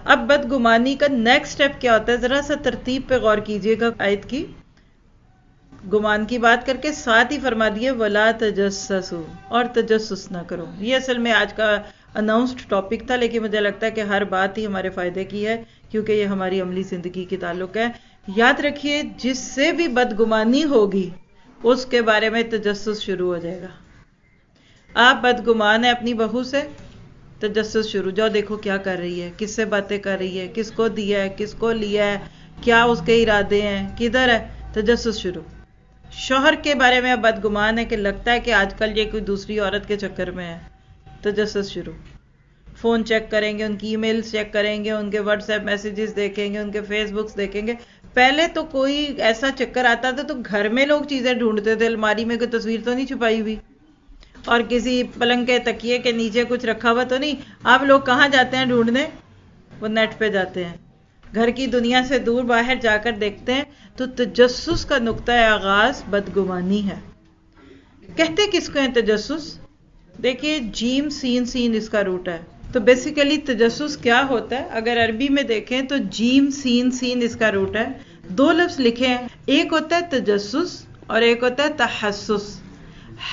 اب بدگمانی کا نیکسٹ سٹیپ کیا ہوتا ہے، ذرا سا ترتیب پہ غور کیجئے گا آیت کی. گمان کی بات کر کے ساتھ ہی فرما دیے وَلَا تَجَسَّسُوا، اور تجسس نہ کرو. یہ اصل میں آج کا اناؤنسڈ ٹاپک تھا، لیکن مجھے لگتا ہے کہ ہر بات ہی ہمارے فائدے کی ہے کیونکہ یہ ہماری عملی زندگی کے تعلق ہے. یاد رکھیے جس سے بھی بدگمانی ہوگی اس کے بارے میں تجسس شروع ہو جائے گا. آپ بدگمان ہیں اپنی بہو سے، تجسس شروع، جاؤ دیکھو کیا کر رہی ہے، کس سے باتیں کر رہی ہے، کس کو دیا ہے، کس کو لیا ہے، کیا اس کے ارادے ہیں، کدھر ہے، تجسس شروع. شوہر کے بارے میں اب بدگمان ہے کہ لگتا ہے کہ آج کل یہ کوئی دوسری عورت کے چکر میں ہے، تجسس شروع. فون چیک کریں گے، ان کی ای میلز چیک کریں گے، ان کے واٹس ایپ میسیجز دیکھیں گے، ان کے فیس بکس دیکھیں گے. پہلے تو کوئی ایسا چکر آتا تھا تو گھر میں لوگ چیزیں ڈھونڈتے تھے، الماری میں کوئی تصویر تو نہیں چھپائی ہوئی اور کسی پلنگ کے تکیے کے نیچے کچھ رکھا ہوا تو نہیں. آپ لوگ کہاں جاتے ہیں ڈھونڈنے؟ وہ نیٹ پہ جاتے ہیں، گھر کی دنیا سے دور باہر جا کر دیکھتے ہیں. تو تجسس کا نقطۂ آغاز بدگمانی ہے. کہتے کس کو ہیں تجسس؟ دیکھیے جیم سین سین اس کا روٹ ہے. تو بیسیکلی تجسس کیا ہوتا ہے اگر عربی میں دیکھیں تو جیم سین سین اس کا روٹ ہے. دو لفظ لکھے ہیں، ایک ہوتا ہے تجسس اور ایک ہوتا ہے تحسس.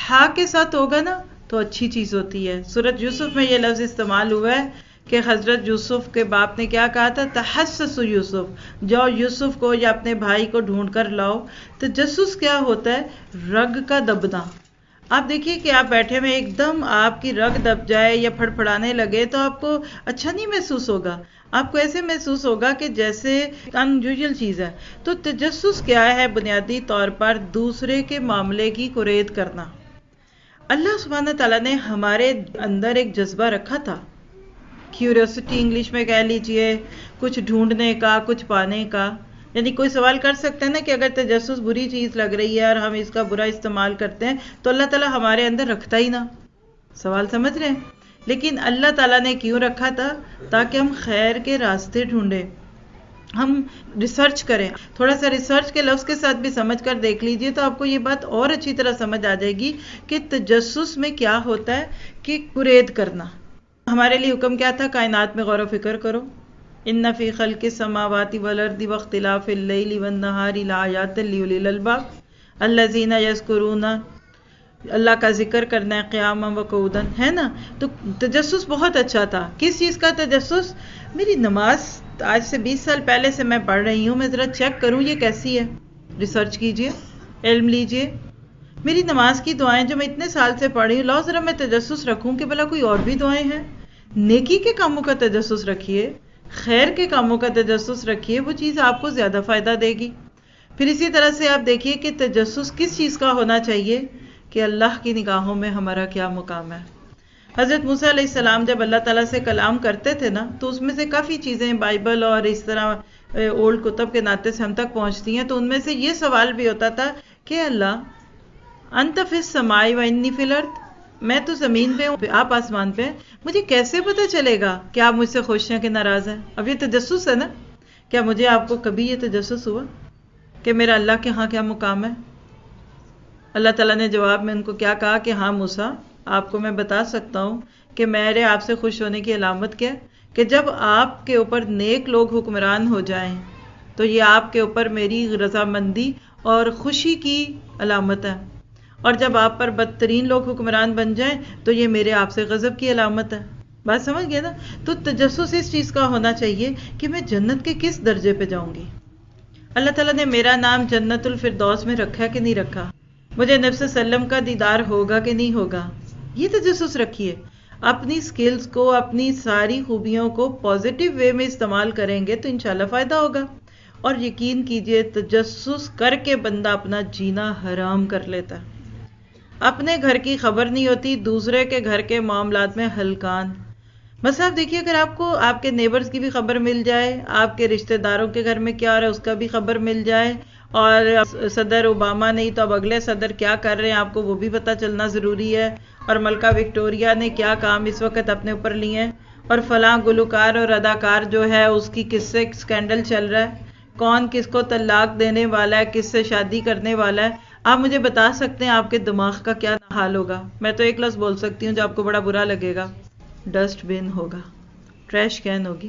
ہا کے ساتھ ہوگا نا تو اچھی چیز ہوتی ہے. سورۃ یوسف میں یہ لفظ استعمال ہوا ہے کہ حضرت یوسف کے باپ نے کیا کہا تھا، تحسسوا یوسف، جاؤ یوسف کو یا اپنے بھائی کو ڈھونڈ کر لاؤ. تجسس کیا ہوتا ہے؟ رگ کا دبنا. آپ دیکھیے کہ آپ بیٹھے میں ایک دم آپ کی رگ دب جائے یا پھڑ پھڑانے لگے تو آپ کو اچھا نہیں محسوس ہوگا، آپ کو ایسے محسوس ہوگا کہ جیسے انیوژل چیز ہے. تو تجسس کیا ہے؟ بنیادی طور پر دوسرے کے معاملے کی قرید کرنا. اللہ سبحانہ تعالیٰ نے ہمارے اندر ایک جذبہ رکھا تھا، کیوریوسٹی انگلش میں کہہ لیجئے، کچھ ڈھونڈنے کا، کچھ پانے کا. یعنی کوئی سوال کر سکتا ہے نا کہ اگر تجسس بری چیز لگ رہی ہے اور ہم اس کا برا استعمال کرتے ہیں تو اللہ تعالیٰ ہمارے اندر رکھتا ہی نہ. سوال سمجھ رہے ہیں؟ لیکن اللہ تعالیٰ نے کیوں رکھا تھا؟ تاکہ ہم خیر کے راستے ڈھونڈیں، ہم ریسرچ کریں. تھوڑا سا ریسرچ کے لفظ کے ساتھ بھی سمجھ کر دیکھ لیجئے تو آپ کو یہ بات اور اچھی طرح سمجھ آ جائے گی کہ تجسس میں کیا ہوتا ہے کہ قرید کرنا. ہمارے لیے حکم کیا تھا؟ کائنات میں غور و فکر کرو. ان فی خلق السماوات والارض واختلاف اللیل والنہار لآیات لأولی الالباب الذین یذکرون، اللہ کا ذکر کرنا ہے قیاما وقعودا، ہے نا. تو تجسس بہت اچھا تھا. کس چیز کا تجسس؟ میری نماز آج سے 20 سال پہلے سے میں پڑھ رہی ہوں، میں ذرا چیک کروں یہ کیسی ہے. ریسرچ کیجئے، علم لیجئے. میری نماز کی دعائیں جو میں اتنے سال سے پڑھ رہی ہوں، لاؤ ذرا میں تجسس رکھوں کہ بھلا کوئی اور بھی دعائیں ہیں. نیکی کے کاموں کا تجسس رکھیے، خیر کے کاموں کا تجسس رکھیے، وہ چیز آپ کو زیادہ فائدہ دے گی. پھر اسی طرح سے آپ دیکھیے کہ تجسس کس چیز کا ہونا چاہیے کہ اللہ کی نگاہوں میں ہمارا کیا مقام ہے. حضرت موسیٰ علیہ السلام جب اللہ تعالیٰ سے کلام کرتے تھے نا تو اس میں سے کافی چیزیں بائبل اور اس طرح اولڈ کتب کے ناطے سے ہم تک پہنچتی ہیں. تو ان میں سے یہ سوال بھی ہوتا تھا کہ اللہ انت فی السماء و انی فی الارض، میں تو زمین پہ ہوں، آپ آسمان پہ ہیں، مجھے کیسے پتہ چلے گا کہ آپ مجھ سے خوش ہیں کہ ناراض ہیں؟ اب یہ تجسس ہے نا. کیا مجھے آپ کو کبھی یہ تجسس ہوا کہ میرا اللہ کے ہاں کیا مقام ہے؟ اللہ تعالیٰ نے جواب میں ان کو کیا کہا کہ ہاں موسیٰ، آپ کو میں بتا سکتا ہوں کہ میرے آپ سے خوش ہونے کی علامت کیا ہے کہ جب آپ کے اوپر نیک لوگ حکمران ہو جائیں تو یہ آپ کے اوپر میری رضامندی اور خوشی کی علامت ہے، اور جب آپ پر بدترین لوگ حکمران بن جائیں تو یہ میرے آپ سے غضب کی علامت ہے. بات سمجھ گئے نا؟ تو تجسس اس چیز کا ہونا چاہیے کہ میں جنت کے کس درجے پہ جاؤں گی. اللہ تعالیٰ نے میرا نام جنت الفردوس میں رکھا کہ نہیں رکھا؟ مجھے نبی صلی اللہ علیہ وسلم کا دیدار ہوگا کہ نہیں ہوگا؟ یہ تجسس رکھیے. اپنی سکلز کو، اپنی ساری خوبیوں کو پازیٹیو وے میں استعمال کریں گے تو انشاءاللہ فائدہ ہوگا. اور یقین کیجئے تجسس کر کے بندہ اپنا جینا حرام کر لیتا ہے. اپنے گھر کی خبر نہیں ہوتی، دوسرے کے گھر کے معاملات میں ہلکان. بس آپ دیکھیے اگر آپ کو آپ کے نیبرز کی بھی خبر مل جائے، آپ کے رشتہ داروں کے گھر میں کیا ہو رہا ہے اس کا بھی خبر مل جائے، اور صدر اوباما نہیں تو اب اگلے صدر کیا کر رہے ہیں آپ کو وہ بھی پتہ چلنا ضروری ہے، اور ملکہ وکٹوریہ نے کیا کام اس وقت اپنے اوپر لیے ہیں، اور فلاں گلوکار اور اداکار جو ہے اس کی کس سے سکینڈل چل رہا ہے، کون کس کو طلاق دینے والا ہے، کس سے شادی کرنے والا ہے. آپ مجھے بتا سکتے ہیں آپ کے دماغ کا کیا حال ہوگا؟ میں تو ایک لفظ بول سکتی ہوں جو آپ کو بڑا برا لگے گا، ڈسٹ بن ہوگا، ٹریش کین ہوگی.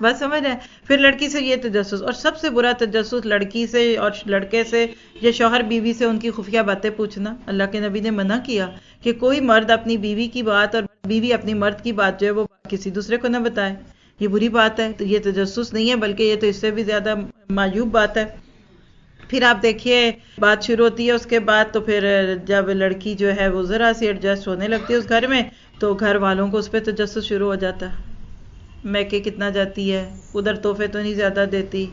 بس سمجھ رہے ہیں. پھر لڑکی سے یہ تجسس، اور سب سے برا تجسس لڑکی سے اور لڑکے سے یا شوہر بیوی سے ان کی خفیہ باتیں پوچھنا. اللہ کے نبی نے منع کیا کہ کوئی مرد اپنی بیوی کی بات اور بیوی اپنی مرد کی بات جو ہے وہ کسی دوسرے کو نہ بتائے. یہ بری بات ہے. تو یہ تجسس نہیں ہے، بلکہ یہ تو اس سے بھی زیادہ معیوب بات ہے. پھر آپ دیکھیے بات شروع ہوتی ہے اس کے بعد، تو پھر جب لڑکی جو ہے وہ ذرا سی ایڈجسٹ ہونے لگتی ہے اس گھر میں، تو گھر والوں کو اس پہ تجسس شروع ہو جاتا ہے. میکے کتنا جاتی ہے، ادھر تحفے تو نہیں زیادہ دیتی،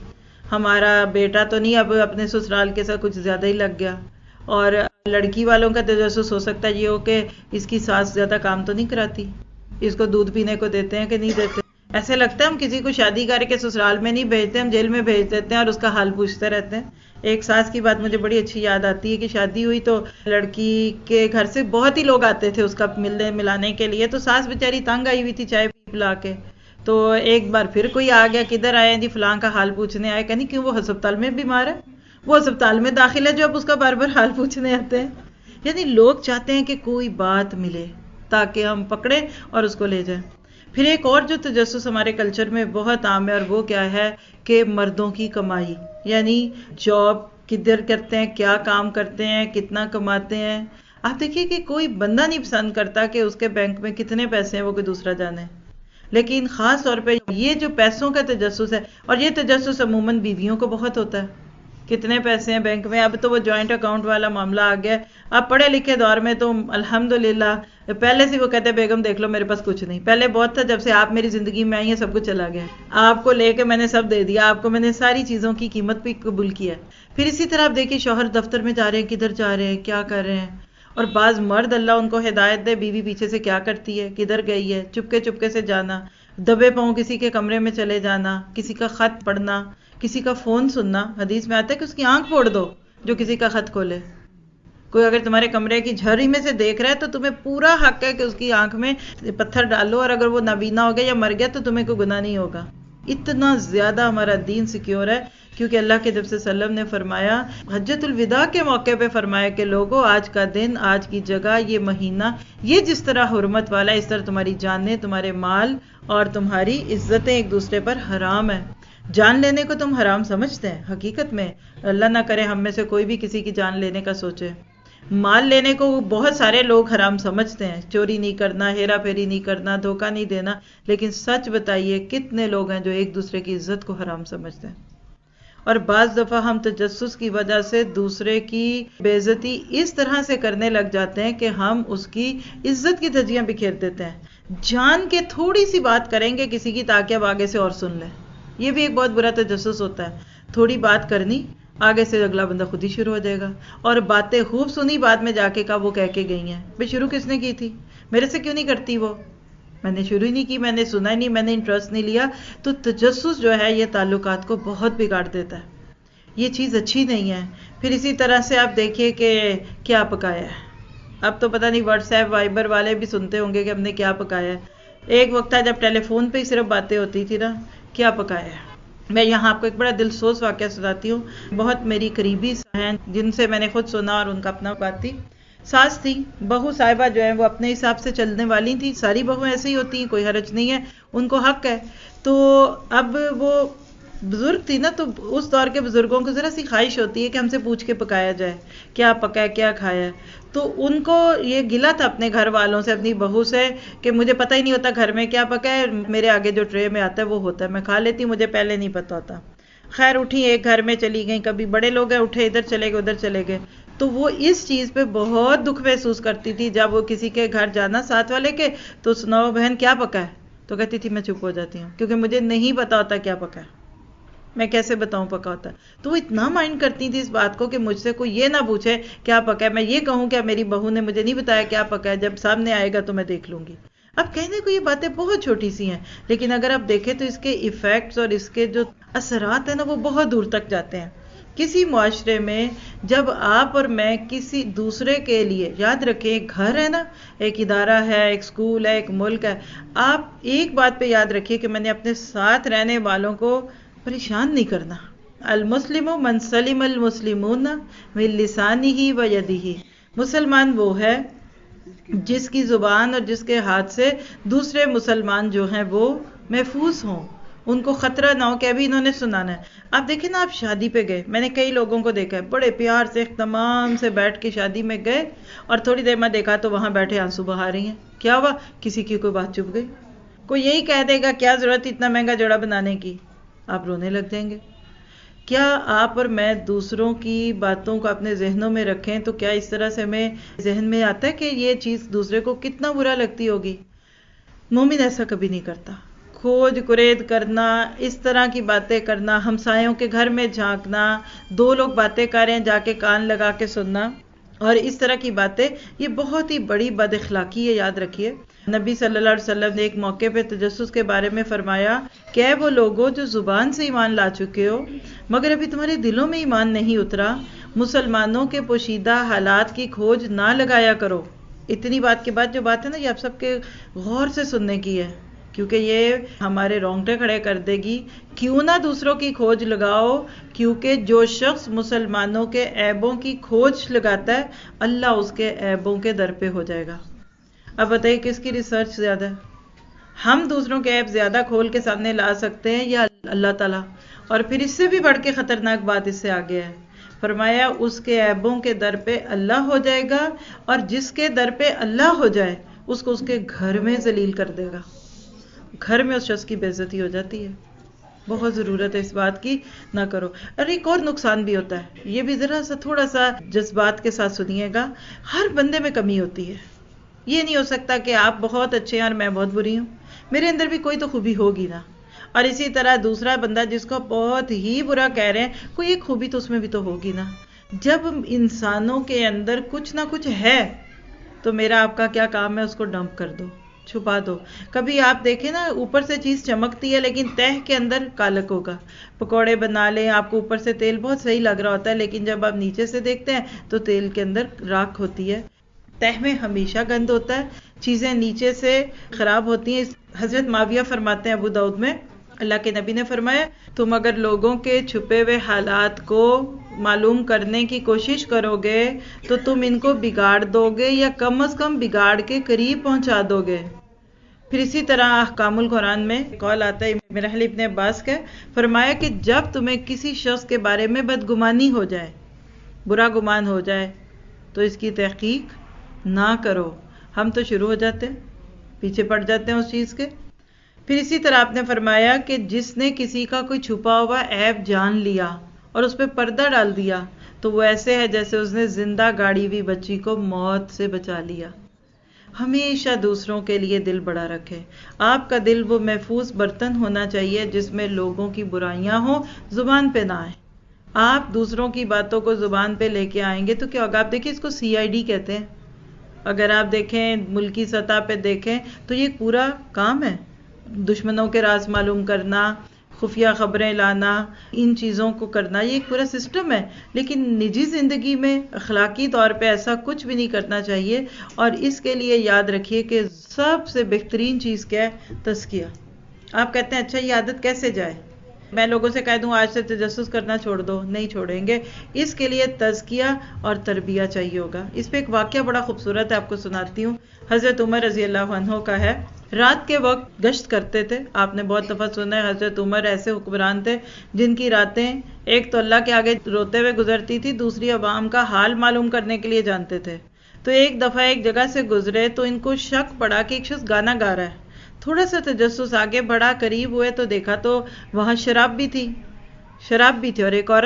ہمارا بیٹا تو نہیں اب اپنے سسرال کے ساتھ کچھ زیادہ ہی لگ گیا. اور لڑکی والوں کا تجسس ہو سکتا ہے یہ ہو کہ اس کی ساس زیادہ کام تو نہیں کراتی، اس کو دودھ پینے کو دیتے ہیں کہ نہیں دیتے. ایسے لگتا ہے ہم کسی کو شادی کر کے سسرال میں نہیں بھیجتے، ہم جیل میں بھیج دیتے ہیں اور اس کا حال پوچھتے رہتے ہیں. ایک ساس کی بات مجھے بڑی اچھی یاد آتی ہے کہ شادی ہوئی تو لڑکی کے گھر سے بہت ہی لوگ آتے تھے اس کا ملنے ملانے کے لیے، تو ساس بیچاری تنگ آئی ہوئی تھی چائے پلا کے. تو ایک بار پھر کوئی آ گیا، کدھر آئے جی، فلاں کا حال پوچھنے آئے. کہ نہیں کیوں، وہ ہسپتال میں بیمار ہے، وہ ہسپتال میں داخل ہے جو اب اس کا بار بار حال پوچھنے آتے ہیں. یعنی لوگ چاہتے ہیں کہ کوئی بات ملے تاکہ ہم پکڑیں اور اس کو لے جائیں. پھر ایک اور جو تجسس ہمارے کلچر میں بہت عام ہے، اور وہ کیا ہے کہ مردوں کی کمائی، یعنی جاب کدھر کرتے ہیں، کیا کام کرتے ہیں، کتنا کماتے ہیں. آپ دیکھیے کہ کوئی بندہ نہیں پسند کرتا کہ اس کے بینک میں کتنے پیسے ہیں وہ کوئی دوسرا جانے، لیکن خاص طور پہ یہ جو پیسوں کا تجسس ہے، اور یہ تجسس عموماً بیویوں کو بہت ہوتا ہے، کتنے پیسے ہیں بینک میں. اب تو وہ جوائنٹ اکاؤنٹ والا معاملہ آ گیا ہے. اب پڑھے لکھے دور میں تو الحمدللہ پہلے سے وہ کہتے ہیں بیگم دیکھ لو میرے پاس کچھ نہیں. پہلے بہت تھا، جب سے آپ میری زندگی میں آئی ہیں سب کچھ چلا گیا، آپ کو لے کے میں نے سب دے دیا، آپ کو میں نے ساری چیزوں کی قیمت بھی قبول کیا. پھر اسی طرح آپ دیکھیے شوہر دفتر میں جا رہے ہیں، کدھر جا رہے ہیں، کیا کر رہے ہیں. اور بعض مرد اللہ ان کو ہدایت دے، بیوی پیچھے سے کیا کرتی ہے، کدھر گئی ہے، چپکے چپکے سے جانا، دبے پاؤں کسی کے کمرے میں چلے جانا، کسی کا خط پڑھنا، کسی کا فون سننا. حدیث میں آتا ہے کہ اس کی آنکھ پھوڑ دو جو کسی کا خط کھولے. کوئی اگر تمہارے کمرے کی جھری میں سے دیکھ رہا ہے تو تمہیں پورا حق ہے کہ اس کی آنکھ میں پتھر ڈالو، اور اگر وہ نابینا ہو گیا یا مر گیا تو تمہیں کوئی گناہ نہیں ہوگا. اتنا زیادہ ہمارا دین سیکیور ہے، کیونکہ اللہ کے نبی صلی اللہ علیہ وسلم نے فرمایا حجۃ الوداع کے موقع پہ، فرمایا کہ لوگوں آج کا دن، آج کی جگہ، یہ مہینہ، یہ جس طرح حرمت والا ہے اس طرح تمہاری جانیں، تمہارے مال اور تمہاری عزتیں ایک دوسرے پر حرام ہیں. جان لینے کو تم حرام سمجھتے ہیں، حقیقت میں اللہ نہ کرے ہم میں سے کوئی بھی کسی کی جان لینے کا سوچے. مال لینے کو بہت سارے لوگ حرام سمجھتے ہیں، چوری نہیں کرنا، ہیرا پھیری نہیں کرنا، دھوکہ نہیں دینا، لیکن سچ بتائیے کتنے لوگ ہیں جو ایک دوسرے کی عزت کو حرام سمجھتے ہیں. اور بعض دفعہ ہم تجسس کی وجہ سے دوسرے کی بے عزتی اس طرح سے کرنے لگ جاتے ہیں کہ ہم اس کی عزت کی دھجیاں بکھیر دیتے ہیں. جان کے تھوڑی سی بات کریں گے کسی کی تاکہ اب آگے سے اور سن لیں. یہ بھی ایک بہت برا تجسس ہوتا ہے. تھوڑی بات کرنی، آگے سے اگلا بندہ خود ہی شروع ہو جائے گا. اور باتیں خوب سنی، بعد میں جا کے کہا وہ کہہ کے گئی ہیں. بھئی شروع کس نے کی تھی؟ میرے سے کیوں نہیں کرتی وہ؟ میں نے شروع ہی نہیں کی، میں نے سنا ہی نہیں، میں نے انٹرسٹ نہیں لیا. تو تجسس جو ہے یہ تعلقات کو بہت بگاڑ دیتا ہے، یہ چیز اچھی نہیں ہے. پھر اسی طرح سے آپ دیکھیے کہ کیا پکایا ہے. اب تو پتہ نہیں واٹس ایپ وائبر والے بھی سنتے ہوں گے کہ ہم نے کیا پکایا ہے. ایک وقت تھا جب ٹیلی فون پہ ہی صرف باتیں ہوتی تھی نا، کیا پکایا ہے. میں یہاں آپ کو ایک بڑا دلسوز واقعہ سناتی ہوں. بہت میری قریبی ہیں جن سے میں نے خود سنا اور ان کا اپنا بات تھی. ساس تھی، بہو صاحبہ جو ہیں وہ اپنے حساب سے چلنے والی تھی. ساری بہو ایسے ہی ہوتی ہیں، کوئی حرج نہیں ہے، ان کو حق ہے. تو اب وہ بزرگ تھی نا، تو اس دور کے بزرگوں کو ذرا سی خواہش ہوتی ہے کہ ہم سے پوچھ کے پکایا جائے کیا پکایا، کیا کھایا ہے. تو ان کو یہ گلہ تھا اپنے گھر والوں سے، اپنی بہو سے، کہ مجھے پتہ ہی نہیں ہوتا گھر میں کیا پکا ہے، میرے آگے جو ٹرے میں آتا ہے وہ ہوتا ہے، میں کھا لیتی ہوں، مجھے پہلے نہیں پتا ہوتا. خیر اٹھی ایک گھر میں چلی گئیں، کبھی بڑے لوگ ہیں اٹھے ادھر چلے گئے ادھر چلے گئے. تو وہ اس چیز پہ بہت دکھ محسوس کرتی تھی جب وہ کسی کے گھر جانا ساتھ والے کے، تو سناؤ بہن کیا پکا ہے، تو کہتی تھی میں چپ ہو جاتی ہوں کیونکہ مجھے نہیں پتا ہوتا کیا پکا ہے، میں کیسے بتاؤں پکا ہوتا ہے. تو وہ اتنا مائنڈ کرتی تھی اس بات کو کہ مجھ سے کوئی یہ نہ پوچھے کیا پکا ہے، میں یہ کہوں کہ میری بہو نے مجھے نہیں بتایا کیا پکا ہے، جب سامنے آئے گا تو میں دیکھ لوں گی. اب کہنے کو یہ باتیں بہت چھوٹی سی ہیں، لیکن اگر آپ دیکھیں تو اس کے ایفیکٹس اور اس کے جو اثرات ہیں نا وہ بہت دور تک جاتے ہیں. کسی معاشرے میں جب آپ اور میں کسی دوسرے کے لیے، یاد رکھیں ایک گھر ہے نا، ایک ادارہ ہے، ایک سکول ہے، ایک ملک ہے، آپ ایک بات پہ یاد رکھیے کہ میں نے اپنے ساتھ رہنے والوں کو پریشان نہیں کرنا. المسلم من سلم المسلمون من لسانہ و یدہ. مسلمان وہ ہے جس کی زبان اور جس کے ہاتھ سے دوسرے مسلمان جو ہیں وہ محفوظ ہوں. ان کو خطرہ نہ ہو کہ ابھی انہوں نے سنانا ہے. آپ دیکھیں نا، آپ شادی پہ گئے، میں نے کئی لوگوں کو دیکھا ہے بڑے پیار سے اہتمام سے بیٹھ کے شادی میں گئے، اور تھوڑی دیر میں دیکھا تو وہاں بیٹھے آنسو بہا رہی ہیں. کیا ہوا؟ کسی کی کوئی بات چپ گئی. کوئی یہی کہہ دے گا کیا ضرورت اتنا مہنگا جوڑا بنانے کی، آپ رونے لگ جائیں گے. کیا آپ اور میں دوسروں کی باتوں کو اپنے ذہنوں میں رکھیں تو کیا اس طرح سے ہمیں ذہن میں آتا ہے کہ یہ چیز دوسرے کو کتنا برا لگتی ہوگی؟ مومن ایسا کبھی نہیں کرتا. کھوج کرید کرنا، اس طرح کی باتیں کرنا، ہمسایوں کے گھر میں جھانکنا، دو لوگ باتیں کر رہے ہیں جا کے کان لگا کے سننا، اور اس طرح کی باتیں، یہ بہت ہی بڑی بد اخلاقی ہے. یاد رکھیے نبی صلی اللہ علیہ وسلم نے ایک موقع پہ تجسس کے بارے میں فرمایا کہ اے وہ لوگوں جو زبان سے ایمان لا چکے ہو مگر ابھی تمہارے دلوں میں ایمان نہیں اترا، مسلمانوں کے پوشیدہ حالات کی کھوج نہ لگایا کرو. اتنی بات کے بعد جو بات ہے نا، یہ آپ سب کے غور سے سننے کی ہے، کیونکہ یہ ہمارے رونگٹے کھڑے کر دے گی. کیوں نہ دوسروں کی کھوج لگاؤ، کیونکہ جو شخص مسلمانوں کے عیبوں کی کھوج لگاتا ہے اللہ اس کے عیبوں کے در پہ ہو جائے گا. اب بتائیے کس کی ریسرچ زیادہ ہے؟ ہم دوسروں کے عیب زیادہ کھول کے سامنے لا سکتے ہیں یا اللہ تعالیٰ؟ اور پھر اس سے بھی بڑھ کے خطرناک بات اس سے آگے ہے، فرمایا اس کے عیبوں کے در پہ اللہ ہو جائے گا، اور جس کے در پہ اللہ ہو جائے اس کو اس کے گھر میں ذلیل کر دے گا. گھر میں اس شخص کی بے عزتی ہو جاتی ہے. بہت ضرورت ہے اس بات کی، نہ کرو. اور ایک اور نقصان بھی ہوتا ہے، یہ بھی ذرا سا تھوڑا سا جذبات کے ساتھ سنیے گا. ہر بندے میں کمی ہوتی ہے. یہ نہیں ہو سکتا کہ آپ بہت اچھے ہیں اور میں بہت بری ہوں. میرے اندر بھی کوئی تو خوبی ہوگی نا. اور اسی طرح دوسرا بندہ جس کو بہت ہی برا کہہ رہے ہیں، کوئی ایک خوبی تو اس میں بھی تو ہوگی نا. جب انسانوں کے اندر کچھ نہ کچھ ہے تو میرا آپ کا کیا کام ہے؟ اس کو ڈمپ کر دو، چھپا دو. کبھی آپ دیکھیں نا، اوپر سے چیز چمکتی ہے لیکن تہ کے اندر کالک ہوگا. پکوڑے بنا لیں، آپ کو اوپر سے تیل بہت صحیح لگ رہا ہوتا ہے لیکن جب آپ نیچے سے دیکھتے ہیں تو تیل کے اندر راکھ ہوتی ہے. تہ میں ہمیشہ گند ہوتا ہے، چیزیں نیچے سے خراب ہوتی ہیں. حضرت معاویہ فرماتے ہیں ابو داؤد میں، اللہ کے نبی نے فرمایا تم اگر لوگوں کے چھپے ہوئے حالات کو معلوم کرنے کی کوشش کرو گے تو تم ان کو بگاڑ دو گے، یا کم از کم بگاڑ کے قریب پہنچا دو گے. پھر اسی طرح احکام القرآن میں قول آتا ہے میرا خیال ابن عباس کا، فرمایا کہ جب تمہیں کسی شخص کے بارے میں بدگمانی ہو جائے، برا گمان ہو جائے، تو اس کی تحقیق نہ کرو. ہم تو شروع ہو جاتے ہیں، پیچھے پڑ جاتے ہیں اس چیز کے. پھر اسی طرح آپ نے فرمایا کہ جس نے کسی کا کوئی چھپا ہوا عیب جان لیا اور اس پہ پردہ ڈال دیا تو وہ ایسے ہے جیسے اس نے زندہ گاڑی ہوئی بچی کو موت سے بچا لیا. ہمیشہ دوسروں کے لیے دل بڑا رکھے. آپ کا دل وہ محفوظ برتن ہونا چاہیے جس میں لوگوں کی برائیاں ہوں، زبان پہ نہ آئیں. آپ دوسروں کی باتوں کو زبان پہ لے کے آئیں گے تو کیا ہوگا؟ آپ دیکھیں اس کو CID کہتے ہیں. اگر آپ دیکھیں ملکی سطح پہ دیکھیں تو یہ ایک پورا کام ہے، دشمنوں کے راز معلوم کرنا، خفیہ خبریں لانا، ان چیزوں کو کرنا، یہ ایک پورا سسٹم ہے. لیکن نجی زندگی میں اخلاقی طور پہ ایسا کچھ بھی نہیں کرنا چاہیے. اور اس کے لیے یاد رکھیے کہ سب سے بہترین چیز کیا ہے؟ تزکیہ. آپ کہتے ہیں اچھا یہ عادت کیسے جائے؟ میں لوگوں سے کہہ دوں آج سے تجسس کرنا چھوڑ دو، نہیں چھوڑیں گے. اس کے لیے تزکیہ اور تربیہ چاہیے ہوگا. اس پہ ایک واقعہ بڑا خوبصورت ہے، آپ کو سناتی ہوں. حضرت عمر رضی اللہ عنہ کا ہے. رات کے وقت گشت کرتے تھے. آپ نے بہت دفعہ سنا ہے حضرت عمر ایسے حکمران تھے جن کی راتیں ایک تو اللہ کے آگے روتے ہوئے گزرتی تھی، دوسری عوام کا حال معلوم کرنے کے لیے جانتے تھے. تو ایک دفعہ ایک جگہ سے گزرے تو ان کو شک پڑا کہ ایک شخص گانا گا رہا ہے. تھوڑا سا تجسس آگے بڑھا، قریب ہوئے تو دیکھا تو وہاں شراب بھی تھی اور ایک عورت